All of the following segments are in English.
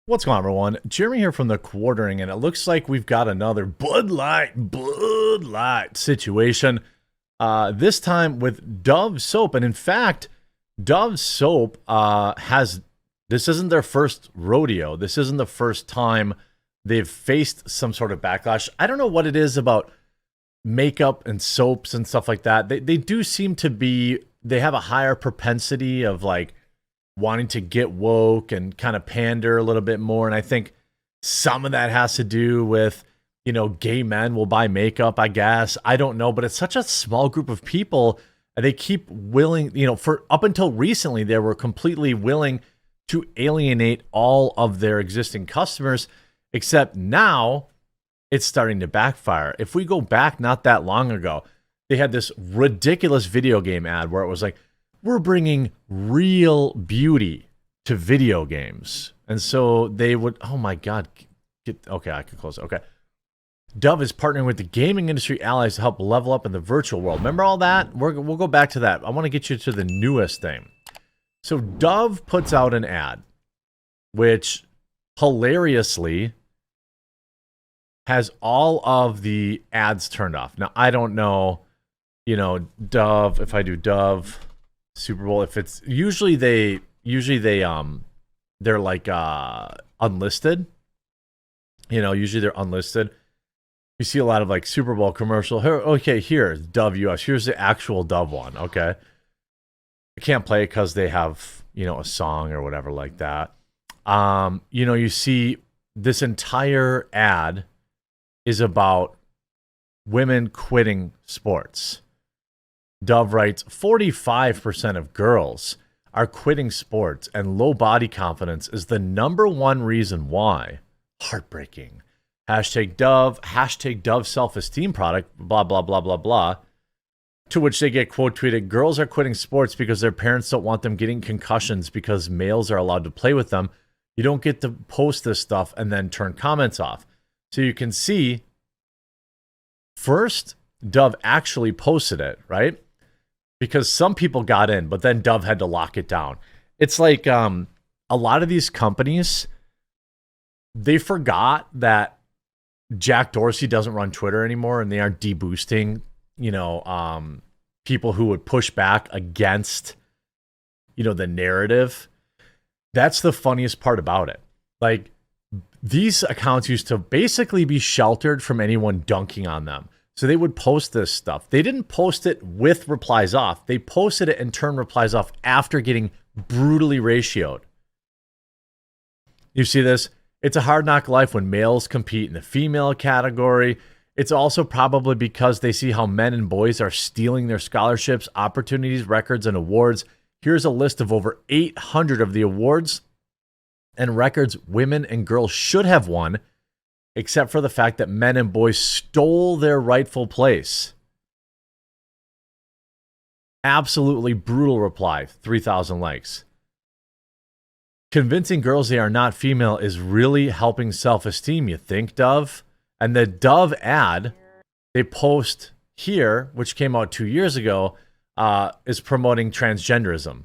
What's going on, everyone? Jeremy here from the Quartering, and it looks like we've got another Bud Light situation. This time with Dove soap, and in fact, Dove soap has. This isn't their first rodeo. This isn't the first time they've faced some sort of backlash. I don't know what it is about makeup and soaps and stuff like that. They do seem to be. They have a higher propensity of like wanting to get woke and kind of pander a little bit more. And I think some of that has to do with, gay men will buy makeup, I guess. I don't know, but it's such a small group of people. And they keep willing, for up until recently, they were completely willing to alienate all of their existing customers, except now it's starting to backfire. If we go back not that long ago, they had this ridiculous video game ad where it was like, we're bringing real beauty to video games. And so they would, oh my God, okay, I can close it. Okay. Dove is partnering with the gaming industry allies to help level up in the virtual world. Remember all that? We'll go back to that. I want to get you to the newest thing. So Dove puts out an ad, which hilariously has all of the ads turned off. Now, I don't know, Dove, if I do Dove Super Bowl, if it's usually they're like unlisted. Usually they're unlisted. You see a lot of like Super Bowl commercial. Here, Dove US. Here's the actual Dove one. Okay. I can't play it because they have, a song or whatever like that. You see this entire ad is about women quitting sports. Dove writes, 45% of girls are quitting sports, and low body confidence is the number one reason why. Heartbreaking. Hashtag Dove self-esteem product, blah, blah, blah, blah, blah. To which they get quote tweeted, girls are quitting sports because their parents don't want them getting concussions because males are allowed to play with them. You don't get to post this stuff and then turn comments off. So you can see, first, Dove actually posted it, right? Because some people got in, but then Dove had to lock it down. It's like a lot of these companies, they forgot that Jack Dorsey doesn't run Twitter anymore, and they aren't deboosting, people who would push back against, the narrative. That's the funniest part about it. Like, these accounts used to basically be sheltered from anyone dunking on them. So they would post this stuff. They didn't post it with replies off. They posted it and turned replies off after getting brutally ratioed. You see this? It's a hard knock life when males compete in the female category. It's also probably because they see how men and boys are stealing their scholarships, opportunities, records, and awards. Here's a list of over 800 of the awards and records women and girls should have won, except for the fact that men and boys stole their rightful place. Absolutely brutal reply, 3,000 likes. Convincing girls they are not female is really helping self-esteem, you think, Dove? And the Dove ad they post here, which came out 2 years ago, is promoting transgenderism,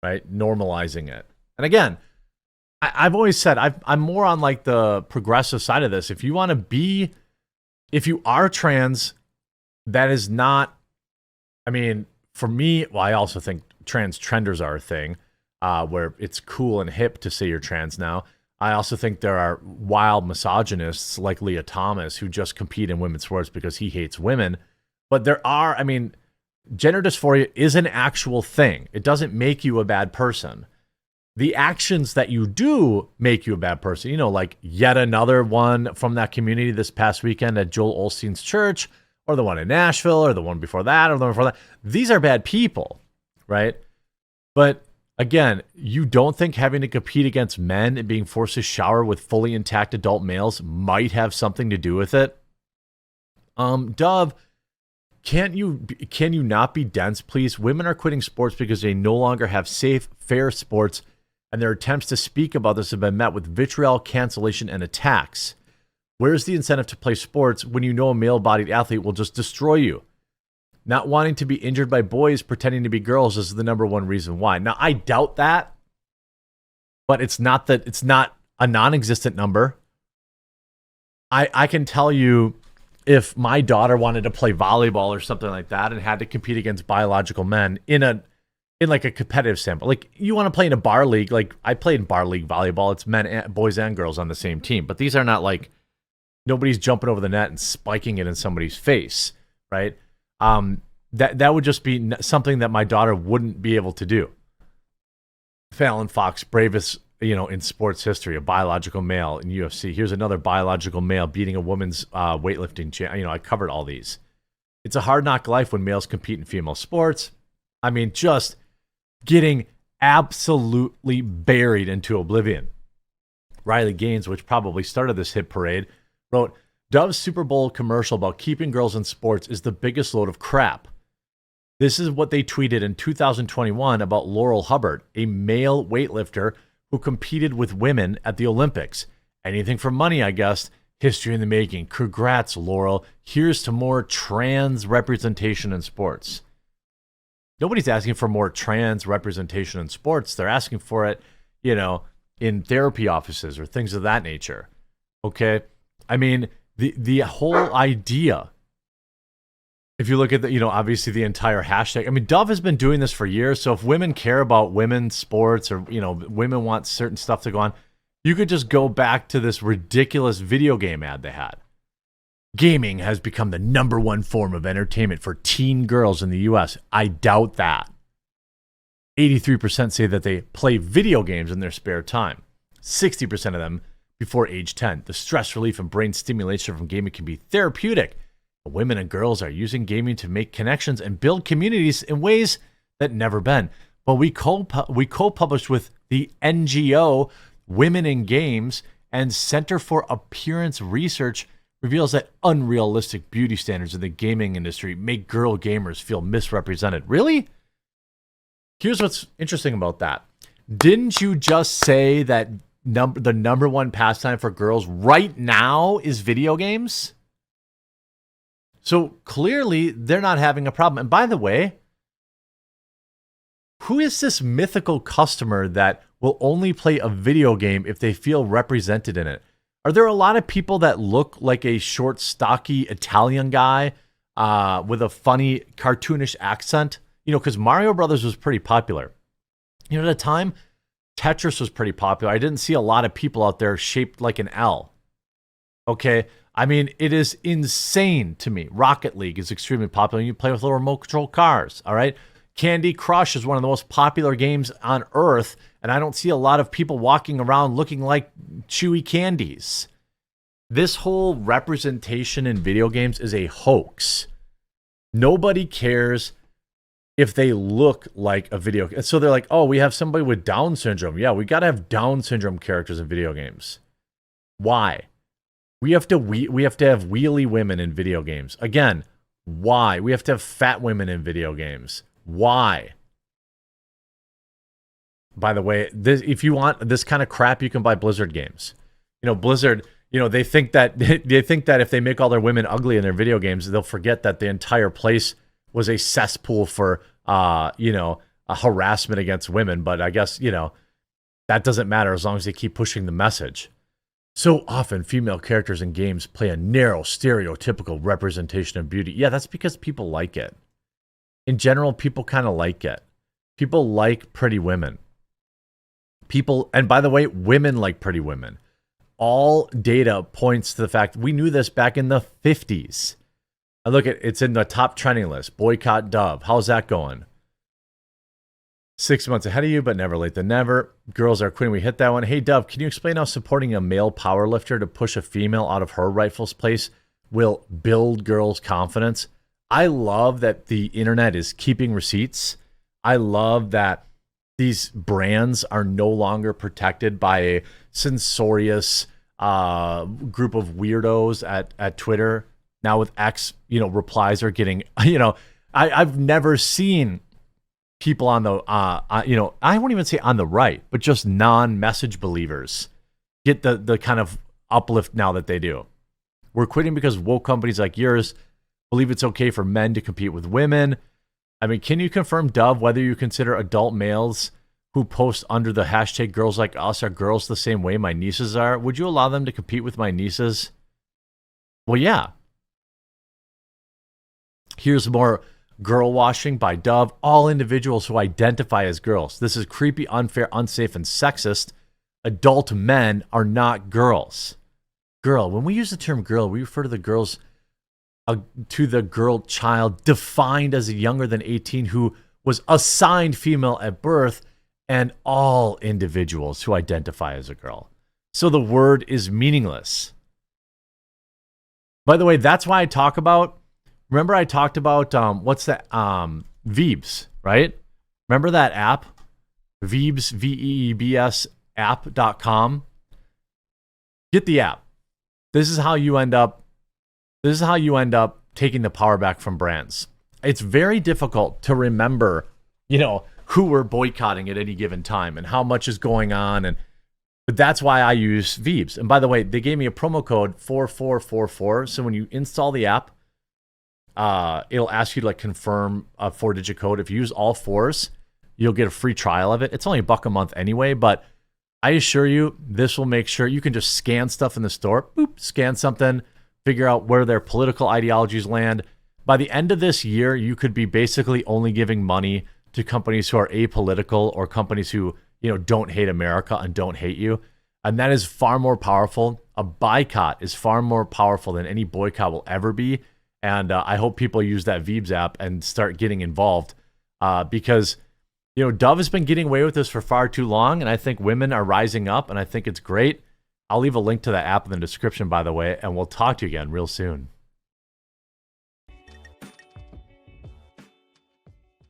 right? Normalizing it. And again, I've always said I'm more on like the progressive side of this. If you are trans, that is not, for me, well, I also think trans trenders are a thing where it's cool and hip to say you're trans now. I also think there are wild misogynists like Leah Thomas who just compete in women's sports because he hates women. But there are, gender dysphoria is an actual thing. It doesn't make you a bad person. The actions that you do make you a bad person, like yet another one from that community this past weekend at Joel Osteen's church, or the one in Nashville, or the one before that, or the one before that. These are bad people, right? But again, you don't think having to compete against men and being forced to shower with fully intact adult males might have something to do with it? Dove, can you not be dense, please? Women are quitting sports because they no longer have safe, fair sports, and their attempts to speak about this have been met with vitriol, cancellation, and attacks. Where's the incentive to play sports when you know a male-bodied athlete will just destroy you? Not wanting to be injured by boys pretending to be girls is the number one reason why. Now, I doubt that. but it's not a non-existent number. I can tell you, if my daughter wanted to play volleyball or something like that and had to compete against biological men in like a competitive sample, like you want to play in a bar league, like I played in bar league volleyball, it's boys and girls on the same team, but these are not like nobody's jumping over the net and spiking it in somebody's face, right? That would just be something that my daughter wouldn't be able to do. Fallon Fox, bravest, in sports history, a biological male in UFC. Here's another biological male beating a woman's weightlifting champ. I covered all these. It's a hard knock life when males compete in female sports. I mean, just getting absolutely buried into oblivion. Riley Gaines, which probably started this hit parade, wrote, Dove's Super Bowl commercial about keeping girls in sports is the biggest load of crap. This is what they tweeted in 2021 about Laurel Hubbard, a male weightlifter who competed with women at the Olympics. Anything for money, I guess. History in the making. Congrats, Laurel. Here's to more trans representation in sports. Nobody's asking for more trans representation in sports. They're asking for it, in therapy offices or things of that nature. Okay? I mean, the whole idea, if you look at obviously the entire hashtag, I mean, Dove has been doing this for years. So if women care about women's sports or, women want certain stuff to go on, you could just go back to this ridiculous video game ad they had. Gaming has become the #1 form of entertainment for teen girls in the U.S. I doubt that. 83% say that they play video games in their spare time. 60% of them before age 10. The stress relief and brain stimulation from gaming can be therapeutic. Women and girls are using gaming to make connections and build communities in ways that never been. But we co-published with the NGO Women in Games, and Center for Appearance Research reveals that unrealistic beauty standards in the gaming industry make girl gamers feel misrepresented. Really? Here's what's interesting about that. Didn't you just say that the #1 pastime for girls right now is video games? So clearly, they're not having a problem. And by the way, who is this mythical customer that will only play a video game if they feel represented in it? Are there a lot of people that look like a short, stocky Italian guy with a funny, cartoonish accent? Because Mario Brothers was pretty popular. At the time, Tetris was pretty popular. I didn't see a lot of people out there shaped like an L. Okay? I mean, it is insane to me. Rocket League is extremely popular. You play with little remote control cars, all right? Candy Crush is one of the most popular games on Earth, and I don't see a lot of people walking around looking like chewy candies. This whole representation in video games is a hoax. Nobody cares if they look like a video game. So they're like, oh, we have somebody with Down syndrome. Yeah, we got to have Down syndrome characters in video games. Why? We have to have wheelie women in video games. Again, why? We have to have fat women in video games. Why? By the way, if you want this kind of crap, you can buy Blizzard games. Blizzard, they think that if they make all their women ugly in their video games, they'll forget that the entire place was a cesspool for a harassment against women. But I guess, that doesn't matter as long as they keep pushing the message. So often, female characters in games play a narrow, stereotypical representation of beauty. Yeah, that's because people like it. In general, people kind of like it. People like pretty women. And by the way, women like pretty women. All data points to the fact we knew this back in the 50s. I look at it's in the top trending list. Boycott Dove. How's that going? 6 months ahead of you, but never late than never. Girls are quitting. We hit that one. Hey, Dove, can you explain how supporting a male powerlifter to push a female out of her rightful place will build girls' confidence? I love that the internet is keeping receipts. I love that these brands are no longer protected by a censorious group of weirdos at Twitter. Now with X, replies are getting, I've never seen people on the, I won't even say on the right, but just non-message believers get the kind of uplift now that they do. We're quitting because woke companies like yours believe it's okay for men to compete with women. I mean, can you confirm, Dove, whether you consider adult males who post under the hashtag girls like us are girls the same way my nieces are, would you allow them to compete with my nieces? Well, yeah. Here's more girl washing by Dove. All individuals who identify as girls. This is creepy, unfair, unsafe, and sexist. Adult men are not girls. Girl, when we use the term girl, we refer to the girls, to the girl child defined as a younger than 18 who was assigned female at birth, and all individuals who identify as a girl. So the word is meaningless. By the way, that's why I talk about, remember I talked about, what's that, Veebs, right? Remember that app? Veebs, Veebs app.com. Get the app. This is how you end up taking the power back from brands. It's very difficult to remember, who we're boycotting at any given time and how much is going on. But that's why I use Veebs. And by the way, they gave me a promo code 4444. So when you install the app, it'll ask you to confirm a 4-digit code. If you use all fours, you'll get a free trial of it. It's only $1 a month anyway, but I assure you, this will make sure you can just scan stuff in the store. Boop, scan something, figure out where their political ideologies land. By the end of this year, you could be basically only giving money to companies who are apolitical or companies who, don't hate America and don't hate you. And that is far more powerful. A boycott is far more powerful than any boycott will ever be. And I hope people use that Veebs app and start getting involved because, Dove has been getting away with this for far too long. And I think women are rising up and I think it's great. I'll leave a link to that app in the description, by the way, and we'll talk to you again real soon.